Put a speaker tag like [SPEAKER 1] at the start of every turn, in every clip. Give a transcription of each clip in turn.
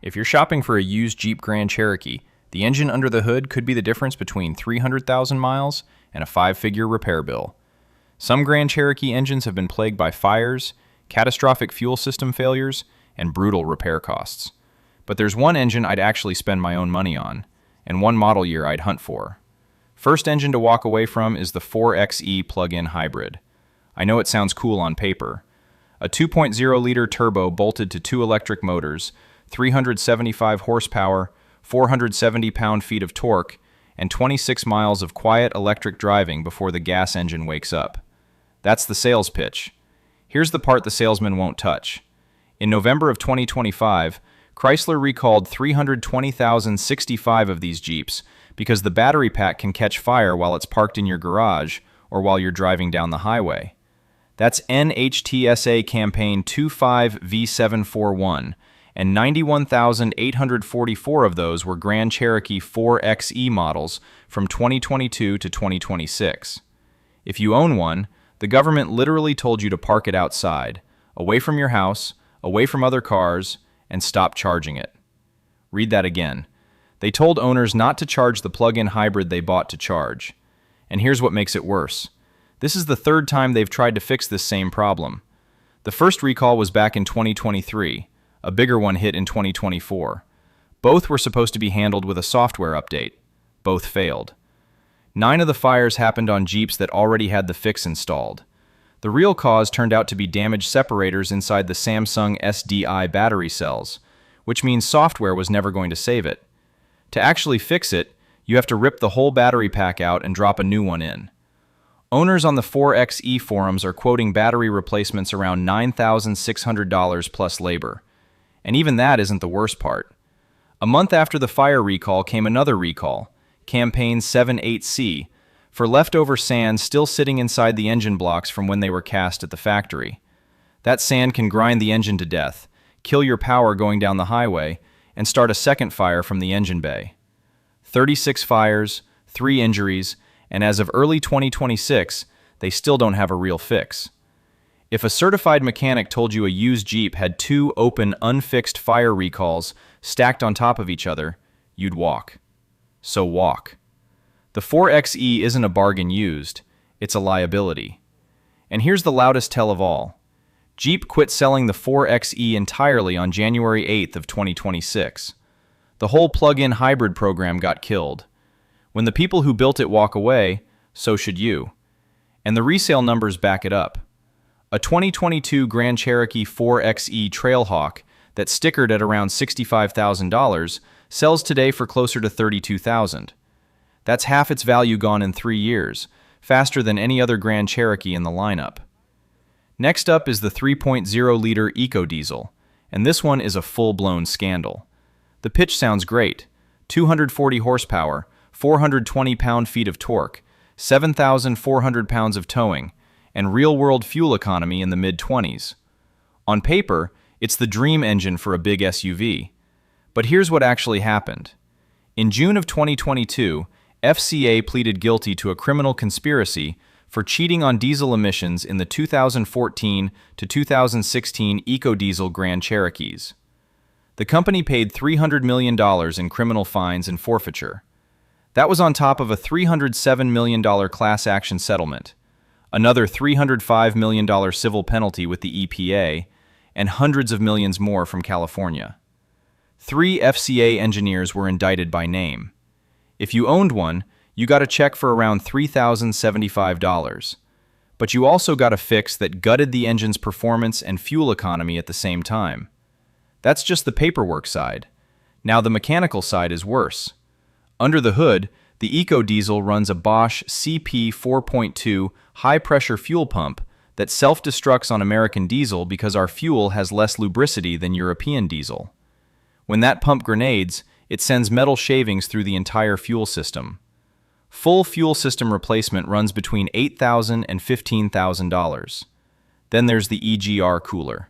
[SPEAKER 1] If you're shopping for a used Jeep Grand Cherokee, the engine under the hood could be the difference between 300,000 miles and a five-figure repair bill. Some Grand Cherokee engines have been plagued by fires, catastrophic fuel system failures, and brutal repair costs. But there's one engine I'd actually spend my own money on, and one model year I'd hunt for. First engine to walk away from is the 4xe plug-in hybrid. I know it sounds cool on paper. A 2.0-liter turbo bolted to two electric motors, 375 horsepower, 470 pound-feet of torque, and 26 miles of quiet electric driving before the gas engine wakes up. That's the sales pitch. Here's the part the salesman won't touch. In November of 2025, Chrysler recalled 320,065 of these Jeeps because the battery pack can catch fire while it's parked in your garage or while you're driving down the highway. That's NHTSA campaign 25V741, and 91,844 of those were Grand Cherokee 4xe models from 2022 to 2026. If you own one, the government literally told you to park it outside, away from your house, away from other cars, and stop charging it. Read that again. They told owners not to charge the plug-in hybrid they bought to charge. And here's what makes it worse. This is the third time they've tried to fix this same problem. The first recall was back in 2023. A bigger one hit in 2024. Both were supposed to be handled with a software update. Both failed. 9 of the fires happened on Jeeps that already had the fix installed. The real cause turned out to be damaged separators inside the Samsung SDI battery cells, which means software was never going to save it. To actually fix it, you have to rip the whole battery pack out and drop a new one in. Owners on the 4xe forums are quoting battery replacements around $9,600 plus labor. And even that isn't the worst part. A month after the fire recall came another recall, Campaign 78C, for leftover sand still sitting inside the engine blocks from when they were cast at the factory. That sand can grind the engine to death, kill your power going down the highway, and start a second fire from the engine bay. 36 fires, 3 injuries, and as of early 2026, they still don't have a real fix. If a certified mechanic told you a used Jeep had 2 open, unfixed fire recalls stacked on top of each other, you'd walk. So walk. The 4xe isn't a bargain used, it's a liability. And here's the loudest tell of all. Jeep quit selling the 4xe entirely on January 8th of 2026. The whole plug-in hybrid program got killed. When the people who built it walk away, so should you. And the resale numbers back it up. A 2022 Grand Cherokee 4xe Trackhawk that's stickered at around $65,000 sells today for closer to $32,000. That's half its value gone in 3 years, faster than any other Grand Cherokee in the lineup. Next up is the 3.0-liter EcoDiesel, and this one is a full-blown scandal. The pitch sounds great. 240 horsepower, 420 pound-feet of torque, 7,400 pounds of towing, and real-world fuel economy in the mid-20s. On paper, it's the dream engine for a big SUV. But here's what actually happened. In June of 2022, FCA pleaded guilty to a criminal conspiracy for cheating on diesel emissions in the 2014 to 2016 EcoDiesel Grand Cherokees. The company paid $300 million in criminal fines and forfeiture. That was on top of a $307 million class action settlement, another $305 million civil penalty with the EPA, and hundreds of millions more from California. 3 FCA engineers were indicted by name. If you owned one, you got a check for around $3,075. But you also got a fix that gutted the engine's performance and fuel economy at the same time. That's just the paperwork side. Now the mechanical side is worse. Under the hood, the EcoDiesel runs a Bosch CP 4.2 high-pressure fuel pump that self-destructs on American diesel because our fuel has less lubricity than European diesel. When that pump grenades, it sends metal shavings through the entire fuel system. Full fuel system replacement runs between $8,000 and $15,000. Then there's the EGR cooler.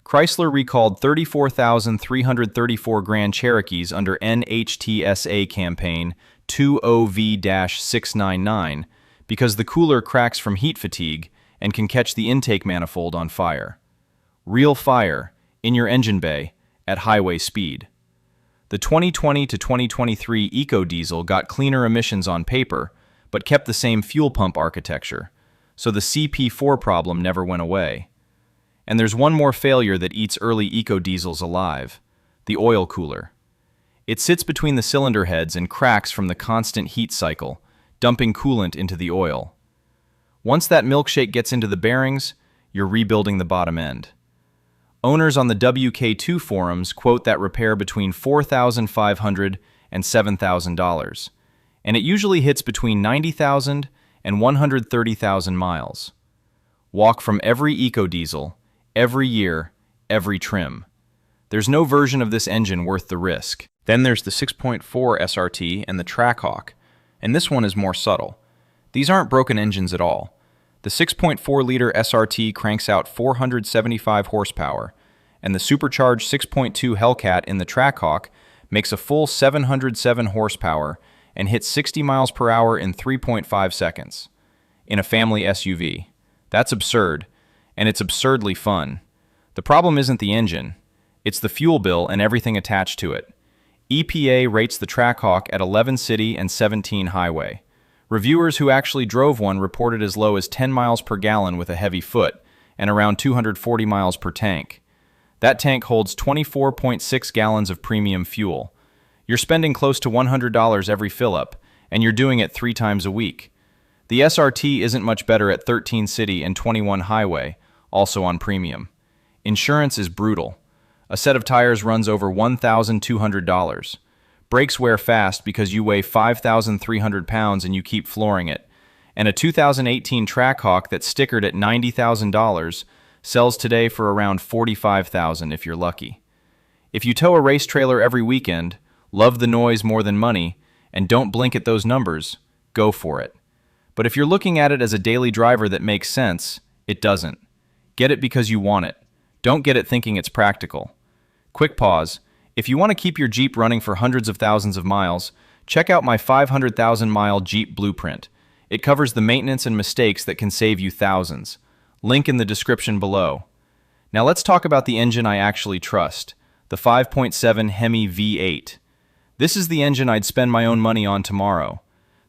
[SPEAKER 1] Chrysler recalled 34,334 Grand Cherokees under NHTSA campaign 20V-699 because the cooler cracks from heat fatigue and can catch the intake manifold on fire. Real fire, in your engine bay, at highway speed. The 2020 to 2023 EcoDiesel got cleaner emissions on paper, but kept the same fuel pump architecture, so the CP4 problem never went away. And there's one more failure that eats early EcoDiesels alive: the oil cooler. It sits between the cylinder heads and cracks from the constant heat cycle, dumping coolant into the oil. Once that milkshake gets into the bearings, you're rebuilding the bottom end. Owners on the WK2 forums quote that repair between $4,500 and $7,000, and it usually hits between 90,000 and 130,000 miles. Walk from every EcoDiesel, every year, every trim. There's no version of this engine worth the risk. Then there's the 6.4 SRT and the Trackhawk, and this one is more subtle. These aren't broken engines at all. The 6.4-liter SRT cranks out 475 horsepower, and the supercharged 6.2 Hellcat in the Trackhawk makes a full 707 horsepower and hits 60 miles per hour in 3.5 seconds. In a family SUV. That's absurd, and it's absurdly fun. The problem isn't the engine, it's the fuel bill and everything attached to it. EPA rates the Trackhawk at 11 city and 17 highway. Reviewers who actually drove one reported as low as 10 miles per gallon with a heavy foot and around 240 miles per tank. That tank holds 24.6 gallons of premium fuel. You're spending close to $100 every fill-up, and you're doing it 3 times a week. The SRT isn't much better at 13 city and 21 highway, also on premium. Insurance is brutal. A set of tires runs over $1,200. Brakes wear fast because you weigh 5,300 pounds and you keep flooring it. And a 2018 Trackhawk that's stickered at $90,000 sells today for around $45,000 if you're lucky. If you tow a race trailer every weekend, love the noise more than money, and don't blink at those numbers, go for it. But if you're looking at it as a daily driver that makes sense, it doesn't. Get it because you want it. Don't get it thinking it's practical. Quick pause. If you want to keep your Jeep running for hundreds of thousands of miles, check out my 500,000-mile Jeep blueprint. It covers the maintenance and mistakes that can save you thousands. Link in the description below. Now let's talk about the engine I actually trust, the 5.7 Hemi V8. This is the engine I'd spend my own money on tomorrow.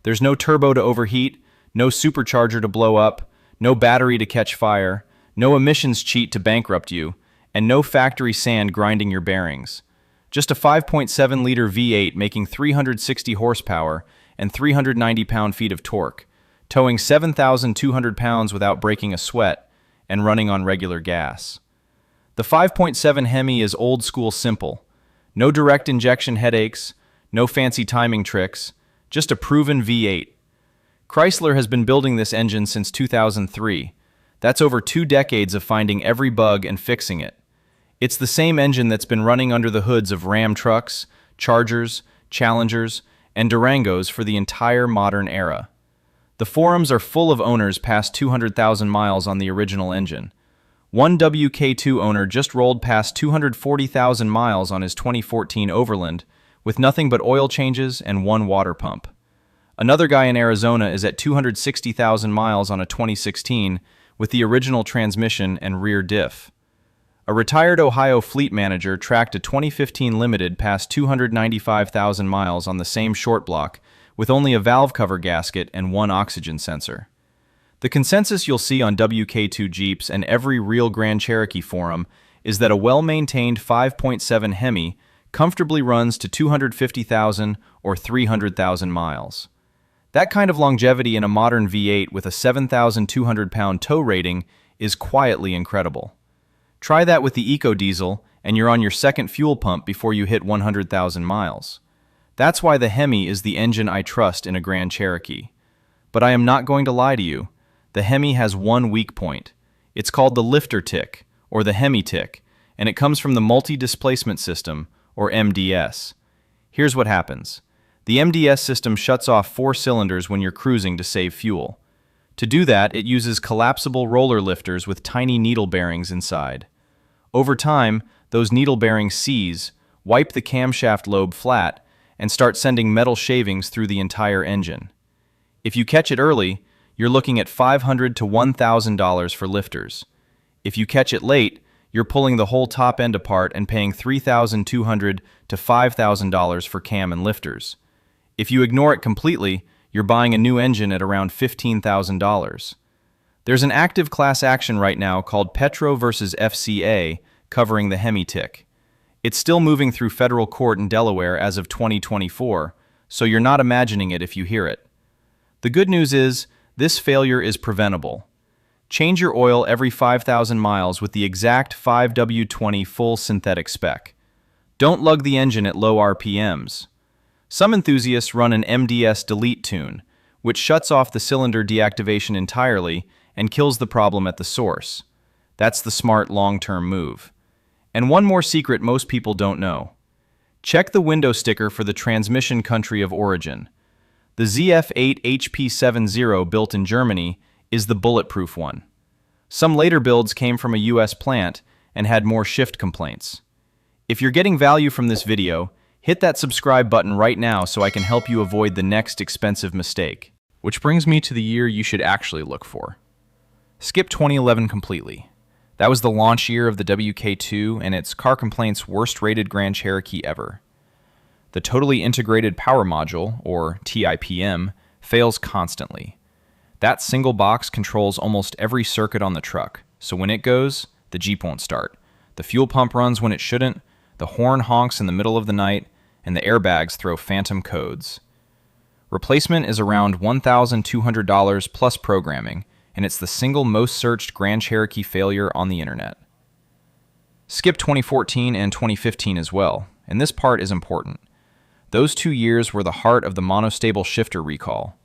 [SPEAKER 1] There's no turbo to overheat, no supercharger to blow up, no battery to catch fire, no emissions cheat to bankrupt you, and no factory sand grinding your bearings. Just a 5.7-liter V8 making 360 horsepower and 390 pound-feet of torque, towing 7,200 pounds without breaking a sweat, and running on regular gas. The 5.7 Hemi is old-school simple. No direct injection headaches, no fancy timing tricks, just a proven V8. Chrysler has been building this engine since 2003. That's over 2 decades of finding every bug and fixing it. It's the same engine that's been running under the hoods of Ram trucks, Chargers, Challengers, and Durangos for the entire modern era. The forums are full of owners past 200,000 miles on the original engine. One WK2 owner just rolled past 240,000 miles on his 2014 Overland with nothing but oil changes and 1 water pump. Another guy in Arizona is at 260,000 miles on a 2016 with the original transmission and rear diff. A retired Ohio fleet manager tracked a 2015 Limited past 295,000 miles on the same short block with only a valve cover gasket and 1 oxygen sensor. The consensus you'll see on WK2 Jeeps and every real Grand Cherokee forum is that a well-maintained 5.7 Hemi comfortably runs to 250,000 or 300,000 miles. That kind of longevity in a modern V8 with a 7,200-pound tow rating is quietly incredible. Try that with the EcoDiesel, and you're on your second fuel pump before you hit 100,000 miles. That's why the Hemi is the engine I trust in a Grand Cherokee. But I am not going to lie to you. The Hemi has one weak point. It's called the lifter tick, or the Hemi tick, and it comes from the multi-displacement system, or MDS. Here's what happens. The MDS system shuts off 4 cylinders when you're cruising to save fuel. To do that, it uses collapsible roller lifters with tiny needle bearings inside. Over time, those needle bearings seize, wipe the camshaft lobe flat, and start sending metal shavings through the entire engine. If you catch it early, you're looking at $500 to $1,000 for lifters. If you catch it late, You're pulling the whole top end apart and paying $3,200 to $5,000 for cam and lifters. If you ignore it completely, you're buying a new engine at around $15,000. There's an active class action right now called Petro versus FCA covering the Hemi tick. It's still moving through federal court in Delaware as of 2024, so you're not imagining it if you hear it. The good news is, this failure is preventable. Change your oil every 5,000 miles with the exact 5W20 full synthetic spec. Don't lug the engine at low RPMs. Some enthusiasts run an MDS delete tune, which shuts off the cylinder deactivation entirely and kills the problem at the source. That's the smart long-term move. And one more secret most people don't know. Check the window sticker for the transmission country of origin. The ZF8 HP70 built in Germany is the bulletproof one. Some later builds came from a US plant and had more shift complaints. If you're getting value from this video, hit that subscribe button right now so I can help you avoid the next expensive mistake. Which brings me to the year you should actually look for. Skip 2011 completely. That was the launch year of the WK2 and it's car complaints' worst-rated Grand Cherokee ever. The totally integrated power module, or TIPM, fails constantly. That single box controls almost every circuit on the truck, so when it goes, the Jeep won't start. The fuel pump runs when it shouldn't, the horn honks in the middle of the night, and the airbags throw phantom codes. Replacement is around $1,200 plus programming, and it's the single most searched Grand Cherokee failure on the internet. Skip 2014 and 2015 as well, and this part is important. Those 2 years were the heart of the monostable shifter recall.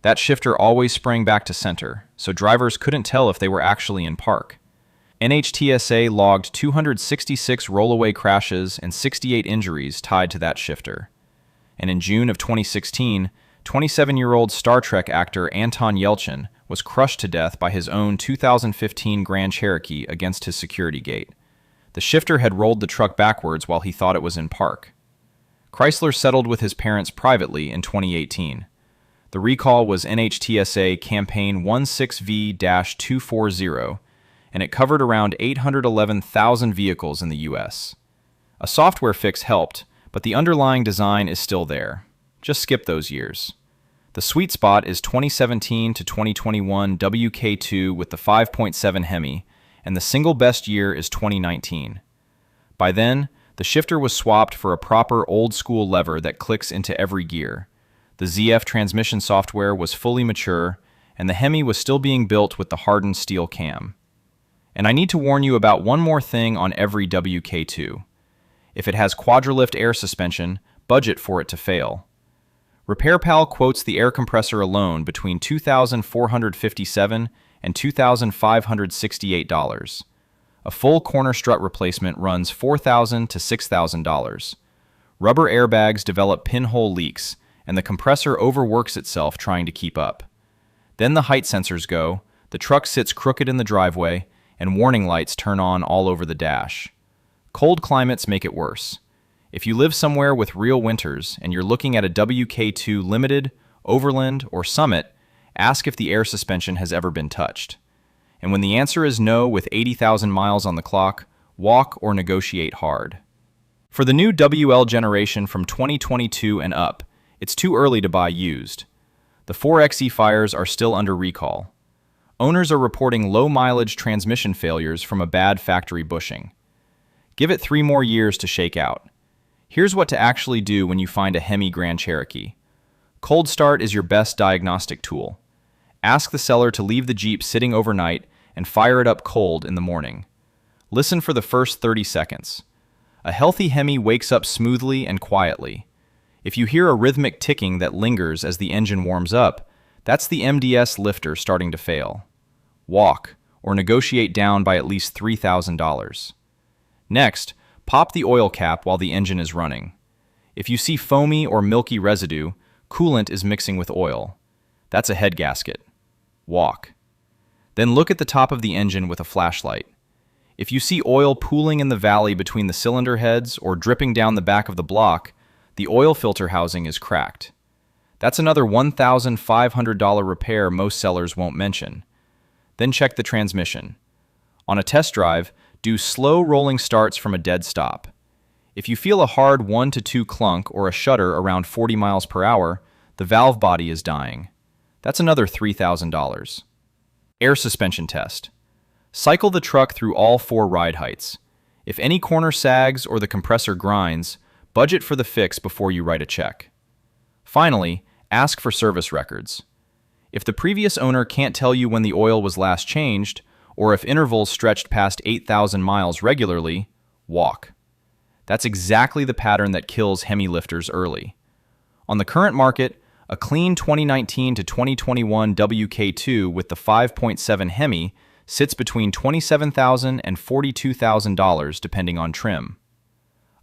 [SPEAKER 1] That shifter always sprang back to center, so drivers couldn't tell if they were actually in park. NHTSA logged 266 rollaway crashes and 68 injuries tied to that shifter. And in June of 2016, 27-year-old Star Trek actor Anton Yelchin was crushed to death by his own 2015 Grand Cherokee against his security gate. The shifter had rolled the truck backwards while he thought it was in park. Chrysler settled with his parents privately in 2018. The recall was NHTSA Campaign 16V-240, and it covered around 811,000 vehicles in the US. A software fix helped, but the underlying design is still there. Just skip those years. The sweet spot is 2017 to 2021 WK2 with the 5.7 Hemi, and the single best year is 2019. By then, the shifter was swapped for a proper old-school lever that clicks into every gear. The ZF transmission software was fully mature, and the Hemi was still being built with the hardened steel cam. And I need to warn you about one more thing on every WK2. If it has quadralift air suspension, budget for it to fail. RepairPal quotes the air compressor alone between $2,457 and $2,568. A full corner strut replacement runs $4,000 to $6,000. Rubber airbags develop pinhole leaks, and the compressor overworks itself trying to keep up. Then the height sensors go, the truck sits crooked in the driveway, and warning lights turn on all over the dash. Cold climates make it worse. If you live somewhere with real winters and you're looking at a WK2 Limited, Overland, or Summit, ask if the air suspension has ever been touched. And when the answer is no with 80,000 miles on the clock, walk or negotiate hard. For the new WL generation from 2022 and up, it's too early to buy used. The 4xe fires are still under recall. Owners are reporting low-mileage transmission failures from a bad factory bushing. Give it 3 more years to shake out. Here's what to actually do when you find a Hemi Grand Cherokee. Cold start is your best diagnostic tool. Ask the seller to leave the Jeep sitting overnight and fire it up cold in the morning. Listen for the first 30 seconds. A healthy Hemi wakes up smoothly and quietly. If you hear a rhythmic ticking that lingers as the engine warms up, that's the MDS lifter starting to fail. Walk, or negotiate down by at least $3,000. Next, pop the oil cap while the engine is running. If you see foamy or milky residue, coolant is mixing with oil. That's a head gasket. Walk. Then look at the top of the engine with a flashlight. If you see oil pooling in the valley between the cylinder heads or dripping down the back of the block, the oil filter housing is cracked. That's another $1,500 repair most sellers won't mention. Then check the transmission. On a test drive, Do slow rolling starts from a dead stop. If you feel a hard 1 to 2 clunk or a shudder around 40 miles per hour, the valve body is dying. That's another $3,000. Air suspension test. Cycle the truck through all 4 ride heights. If any corner sags or the compressor grinds, budget for the fix before you write a check. Finally, ask for service records. If the previous owner can't tell you when the oil was last changed, or if intervals stretched past 8,000 miles regularly, walk. That's exactly the pattern that kills Hemi lifters early. On the current market, a clean 2019 to 2021 WK2 with the 5.7 Hemi sits between $27,000 and $42,000 depending on trim.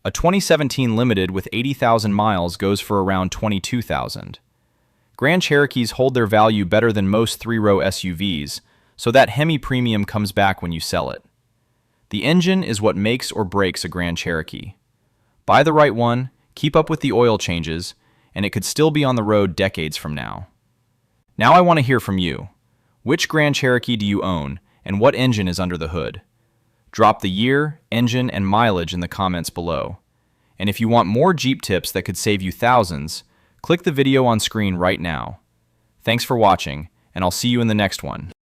[SPEAKER 1] A 2017 Limited with 80,000 miles goes for around $22,000. Grand Cherokees hold their value better than most 3-row SUVs, so that Hemi premium comes back when you sell it. The engine is what makes or breaks a Grand Cherokee. Buy the right one, keep up with the oil changes, and it could still be on the road decades from now. Now I want to hear from you. Which Grand Cherokee do you own, and what engine is under the hood? Drop the year, engine, and mileage in the comments below. And if you want more Jeep tips that could save you thousands, click the video on screen right now. Thanks for watching, and I'll see you in the next one.